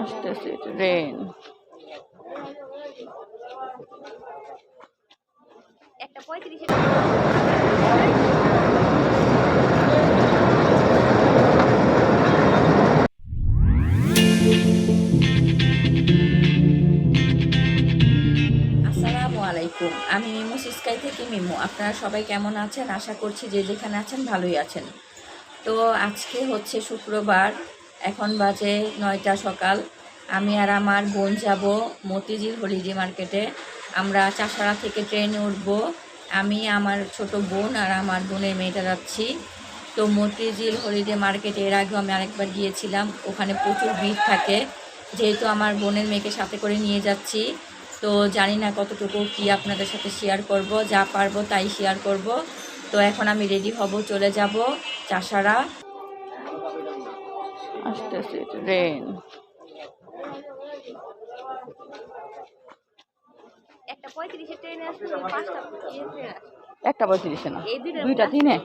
আসতেছে ট্রেন। একটা 35 আসসালামু আলাইকুম। আমি মিমু সিস্কাই থেকে মিমু। আপনারা সবাই কেমন আছেন? আশা করছি যে যেখানে আছেন ভালোই আছেন। তো আজকে হচ্ছে শুক্রবার, এখন বাজে 9টা সকাল। আমি আর আমার বোন যাব মতিঝিল হলিডে মার্কেটে। আমরা চাষাড়া থেকে ট্রেনে উঠব। আমি, আমার ছোট বোন আর আমার বোনের মেয়েটা যাচ্ছি। তো মতিঝিল হলিডে মার্কেটে এর আগেও আমি আরেকবার গিয়েছিলাম। ওখানে প্রচুর ভিড় থাকে, যেহেতু আমার বোনের মেয়েকে সাথে করে নিয়ে যাচ্ছি। তো জানি না কতটুকু কি আপনাদের সাথে শেয়ার করব, যা পারবো তাই শেয়ার করব। তো এখন আমি রেডি হব, চলে যাব চাষাড়া। আসতেছে ট্রেন। একটা 35 ট্রেনে আসলে 5টা ট্রেন আসে। একটা 35 না, এই দুইটার 2টা 3-এ।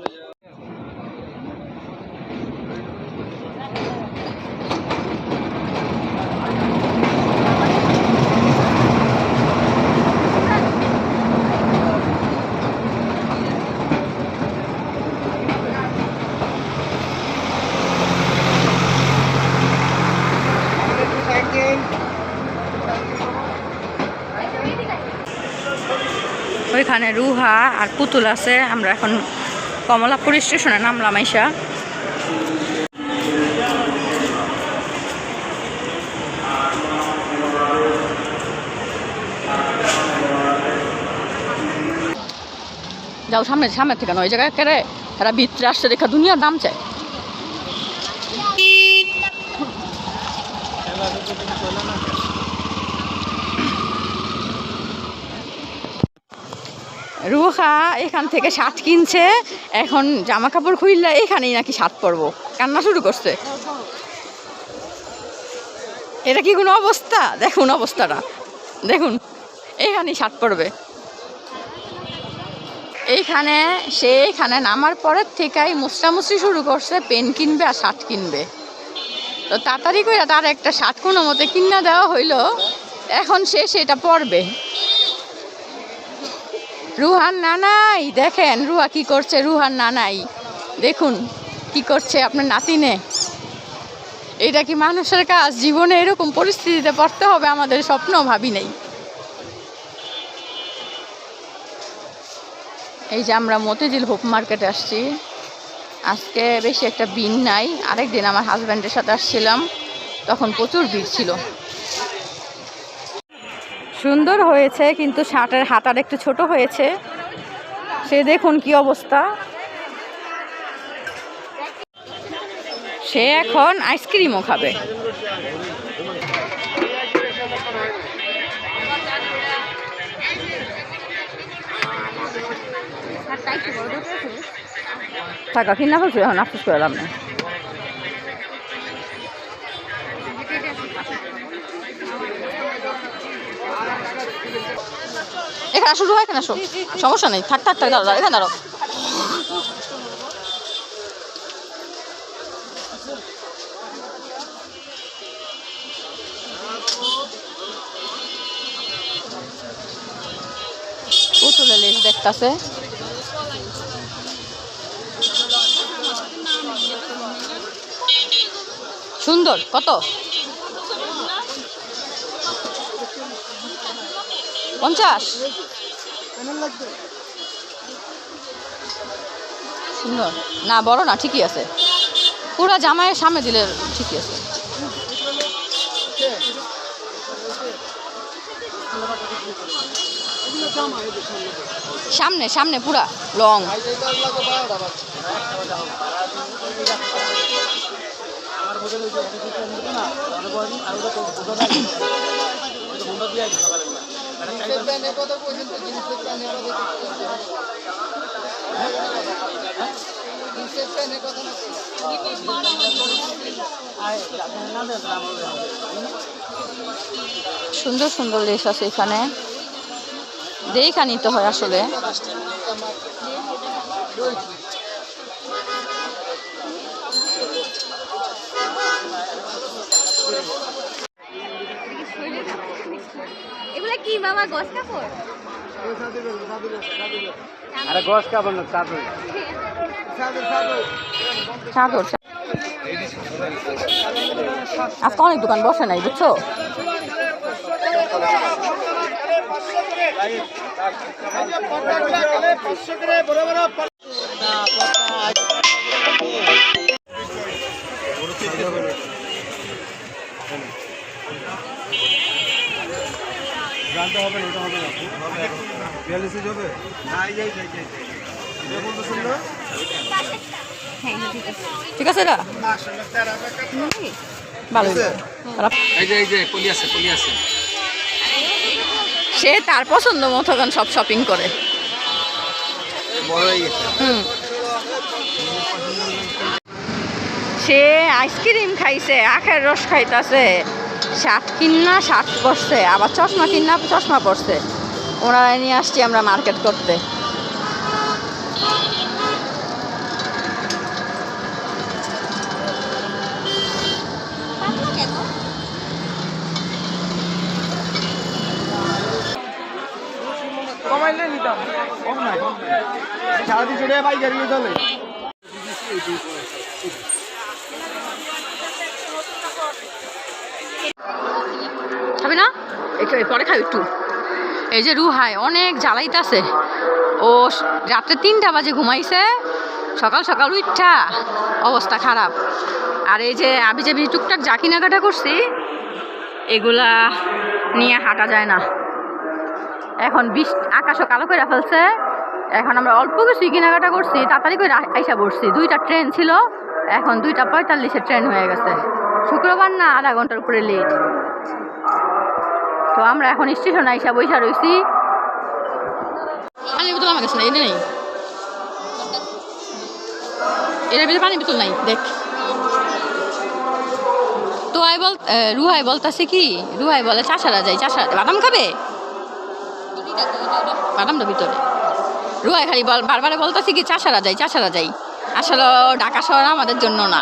ওইখানে রুহা আর পুতুল আছে। আমরা এখন কমলাপুর স্টেশনে নামলাম আইসা। যাও সামনে সামনে থেকে নয়, ওই জায়গায় কেড়ে এরা ভিতরে আসছে দেখা দুনিয়ার দাম চায়। রুহা এখান থেকে শার্ট কিনছে, এখন জামা কাপড় খুললে এখানেই নাকি শার্ট পরবো, কান্না শুরু করছে। এটা কি কোনো অবস্থা? দেখুন অবস্থাটা দেখুন, এখানেই শার্ট পরবে। এইখানে সে এখানে নামার পরের থেকেই মুছরামুছরি শুরু করছে, পেন কিনবে আর শার্ট কিনবে। তো তাড়াতাড়ি করে তার একটা শার্ট কোনো মতে কিনা দেওয়া হইলো, এখন সে সেটা পরবে। রুহান নানাই দেখেন, রুহা কি করছে, রুহান নানাই দেখুন কি করছে আপনার নাতিনে। এটা কি মানুষের কাজ? জীবনে এরকম পরিস্থিতিতে পড়তে হবে আমাদের স্বপ্ন ভাবি নেই। এই যে আমরা মতিঝিল হোপ মার্কেটে আসছি। আজকে বেশি একটা ভিড় নাই, আরেকদিন আমার হাজব্যান্ডের সাথে আসছিলাম, তখন প্রচুর ভিড় ছিল। সুন্দর হয়েছে, কিন্তু শার্টের হাতার একটু ছোট হয়েছে। সে দেখুন কি অবস্থা। সে এখন আইসক্রিমও খাবে। টাকা কিনা বলছো, এখন আফসোস করলাম না। এখানে শুরু হয়, এখানে আসো, সমস্যা নেই, থাক থাক থাক, দাঁড়াও এখানে দাঁড়াও। পুতুলের লেস দেখতাছে। সুন্দর, কত? 50? সুন্দর না, বড় না, ঠিকই আছে। পুরা জামাইয়ের সামনে দিলে ঠিকই আছে। সামনে সামনে পুরা লং। সুন্দর সুন্দর লেস আছে এখানে, দেখা নিতে হয় আসলে। এগুলা কি মামা গস কাপড়? আরে গোস কাপড় না চাদর। চাদর আজকে অনেক দোকান বসে নাই বুঝছো। জানতে হবে না, ওটা হবে না 42 হবে না। এটা বলতেছেন না? ঠিক আছে এটা ভালো এই যে পলি আছে। সে তার পছন্দ মতো সব শপিং করে। বড় হয়ে গেছে। সে আইসক্রিম খাইছে, আখের রস খাইতেছে, শার্ট কিনা শার্ট পরছে, আবার চশমা কিনা চশমা পরছে। ওনারা নিয়ে আসছি আমরা মার্কেট করতে। কমাইলে নিতাম, কম না সারাদিন চলে ভাই গাড়ি চলে। খাবি না? একটু পরে খাবি একটু। এই যে রুহাই অনেক জ্বালাইতেছে। ও রাত্রে 3টা বাজে ঘুমাইছে, সকাল সকাল উঠা অবস্থা খারাপ। আর এই যে আবি যাবি টুকটাক যা কেনাকাটা করছি এগুলা নিয়ে হাঁটা যায় না। এখন আকাশও কালো করে ফেলছে। এখন আমরা অল্প কিছু কেনাকাটা করছি, তাড়াতাড়ি করে আইসা পড়ছি। 2টা ট্রেন ছিল, এখন 2:45-এর ট্রেন হয়ে গেছে। শুক্রবার না, আধা ঘন্টার উপরে লেট। তো আমরা এখন স্টেশন আইসা বইসা রয়েছি। পানির বোতল আমার কাছে নাই, এটা নেই, এটার ভিতরে পানির বোতল নাই। দেখ তো রুহাই বলতেছে কি, রুহাই বলে চাষারা যাই, চাষারা বাদাম খাবে, বাদামটা ভিতরে। রুহাই খালি বারবার বলতেছে কি চাষারা যাই। আসলে ঢাকা শহর আমাদের জন্য না,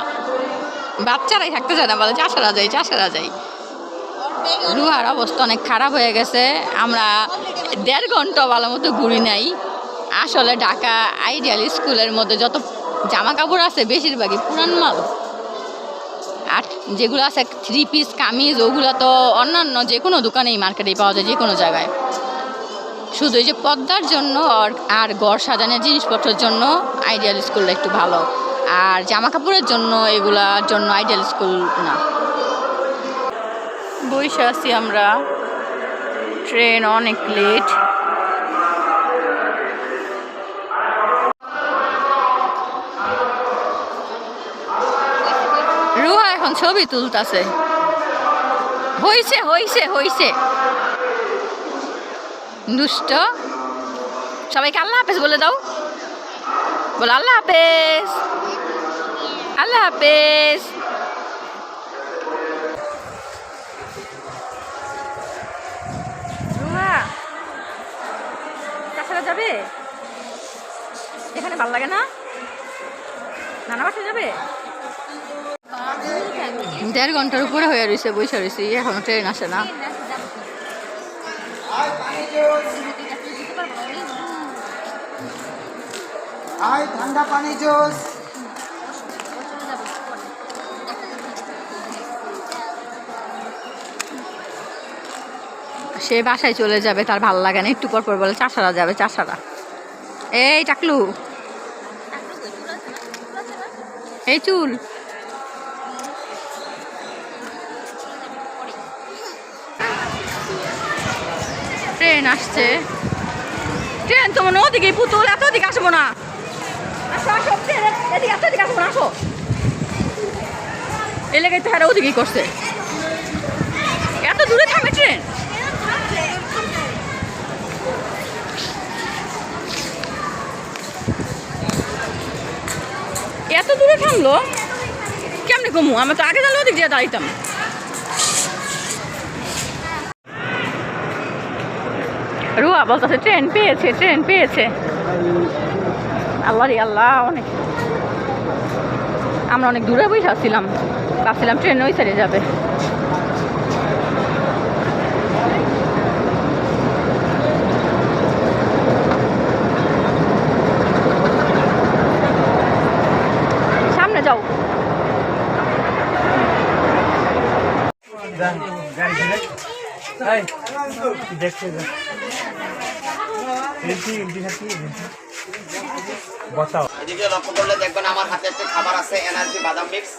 বাচ্চারাই থাকতে চায় না, বলে চাষারা যাই। রুহার অবস্থা অনেক খারাপ হয়ে গেছে। আমরা 1.5 ঘন্টা ভালো মতো ঘুরি নাই। আসলে ঢাকা আইডিয়াল স্কুলের মধ্যে যত জামা কাপড় আছে বেশিরভাগই পুরান মাল, আর যেগুলো আছে 3 পিস কামিজ ওগুলো তো অন্যান্য যে কোনো দোকানেই মার্কেটেই পাওয়া যায়, যে কোনো জায়গায়। শুধু এই যে পর্দার জন্য আর ঘর সাজানোর জিনিসপত্রের জন্য আইডিয়াল স্কুলটা একটু ভালো, আর জামা কাপড়ের জন্য এগুলার জন্য আইডিয়াল স্কুল না। বসে আছি আমরা, ট্রেন অনেক লেট। রুহা এখন ছবি তুলতাছে। হইছে দুষ্ট। সবাইকে আল্লাহ হাফেজ বলে দাও, বলো আল্লাহ হাফেজ। রুহা চাষারা যাবে, এখানে ভালো লাগে না, নানা বাসা যাবে। 1.5 ঘন্টার উপরে হয়ে রয়েছে, বসে রয়েছি, এখনো ট্রেন আসে না। ঠান্ডা পানি জুস। সে বাসায় চলে যাবে, তার ভালো লাগে না, একটু পর বলে চাষারা যাবে। এই টাকলু, এই চুল, ট্রেন আসছে। ট্রেন তো মনে ওদিকে পুতুল, এত দিকে আসবো না, এদিকে আসবো না, আসো। এই লেগে তো হ্যাঁ ওদিকেই করছে, এত দূরে থামে ট্রেন। এত দূরে থামলো কেমনে কমু, আমরা তো আগে জানলে ওদিক দিয়ে দাঁড়াইতাম। রুহা বলতেছে ট্রেন পেয়েছে। আল্লাহ অনেক, আমরা অনেক দূরে বসে আসছিলাম, ভাবছিলাম ট্রেন ওই সাইডে যাবে। দেখছে বসাও। এদিকে লক্ষ্য করলে দেখবেন আমার হাতে একটা খাবার আছে এনার্জি বাদাম মিক্স।